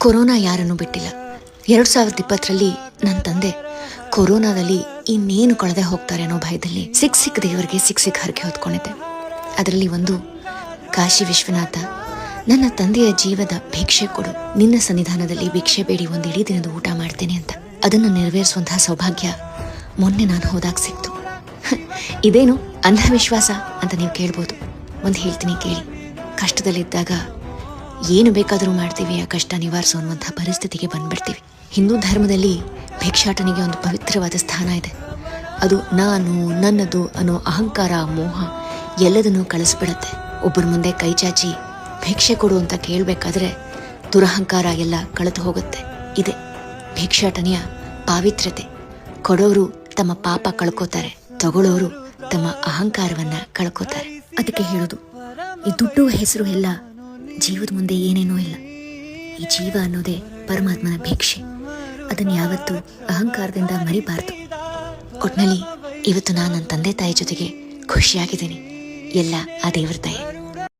Corona ಯಾರನ್ನೂ ಬಿಟ್ಟಿಲ್ಲ. 2020ರಲ್ಲಿ ನನ್ನ ತಂದೆ ಕೊರೋನಾದಲ್ಲಿ ಇನ್ನೇನು ಕಳೆದೇ ಹೋಗ್ತಾರೆ ಅನ್ನೋ ಭಯದಲ್ಲಿ ಸಿಕ್ಕ ದೇವರಿಗೆ ಸಿಕ್ಕ ಹರಕೆ ಹೊತ್ಕೊಂಡಿದ್ದೆ. ಅದರಲ್ಲಿ ಒಂದು ಕಾಶಿ ವಿಶ್ವನಾಥ, ನನ್ನ ತಂದೆಯ ಜೀವದ ಭಿಕ್ಷೆ ಕೊಡು, ನಿನ್ನ ಸನ್ನಿಧಾನದಲ್ಲಿ ಭಿಕ್ಷೆ ಬೇಡಿ ಒಂದು ಇಡೀ ದಿನದ ಊಟ ಮಾಡ್ತೇನೆ ಅಂತ. ಅದನ್ನು ನೆರವೇರಿಸುವಂತಹ ಸೌಭಾಗ್ಯ ಮೊನ್ನೆ ನಾನು ಹೋದಾಗ ಸಿಕ್ತು. ಇದೇನು ಅಂಧವಿಶ್ವಾಸ ಅಂತ ನೀವು ಕೇಳ್ಬೋದು. ಒಂದು ಹೇಳ್ತೀನಿ ಕೇಳಿ. ಕಷ್ಟದಲ್ಲಿದ್ದಾಗ ಏನು ಬೇಕಾದರೂ ಮಾಡ್ತೀವಿ, ಆ ಕಷ್ಟ ನಿವಾರಿಸೋ ಅನ್ನುವಂಥ ಪರಿಸ್ಥಿತಿಗೆ ಬಂದ್ಬಿಡ್ತೀವಿ. ಹಿಂದೂ ಧರ್ಮದಲ್ಲಿ ಭಿಕ್ಷಾಟನಿಗೆ ಒಂದು ಪವಿತ್ರವಾದ ಸ್ಥಾನ ಇದೆ. ಅದು ನಾನು, ನನ್ನದು ಅನ್ನೋ ಅಹಂಕಾರ, ಮೋಹ ಎಲ್ಲದನ್ನೂ ಕಳಿಸ್ಬಿಡತ್ತೆ. ಒಬ್ಬರ ಮುಂದೆ ಕೈ ಚಾಚಿ ಭಿಕ್ಷೆ ಕೊಡು ಅಂತ ಕೇಳಬೇಕಾದ್ರೆ ದುರಹಂಕಾರ ಎಲ್ಲ ಕಳೆದು ಹೋಗುತ್ತೆ. ಇದೆ ಭಿಕ್ಷಾಟನೆಯ ಪಾವಿತ್ರ್ಯತೆ. ಕೊಡೋರು ತಮ್ಮ ಪಾಪ ಕಳ್ಕೋತಾರೆ, ತಗೊಳ್ಳೋರು ತಮ್ಮ ಅಹಂಕಾರವನ್ನ ಕಳ್ಕೋತಾರೆ. ಅದಕ್ಕೆ ಹೇಳೋದು, ಈ ದುಡ್ಡು ಹೆಸರು ಎಲ್ಲ ಜೀವದ ಮುಂದೆ ಏನೇನೋ ಇಲ್ಲ. ಈ ಜೀವ ಅನ್ನೋದೇ ಪರಮಾತ್ಮನ ಭಿಕ್ಷೆ. ಅದನ್ನು ಯಾವತ್ತೂ ಅಹಂಕಾರದಿಂದ ಮರಿಬಾರ್ದು. ಒಟ್ನಲ್ಲಿ ಇವತ್ತು ನಾನು ನನ್ನ ತಂದೆ ತಾಯಿ ಜೊತೆಗೆ ಖುಷಿಯಾಗಿದ್ದೀನಿ. ಎಲ್ಲ ಆ ದೇವರ ದಯೆ.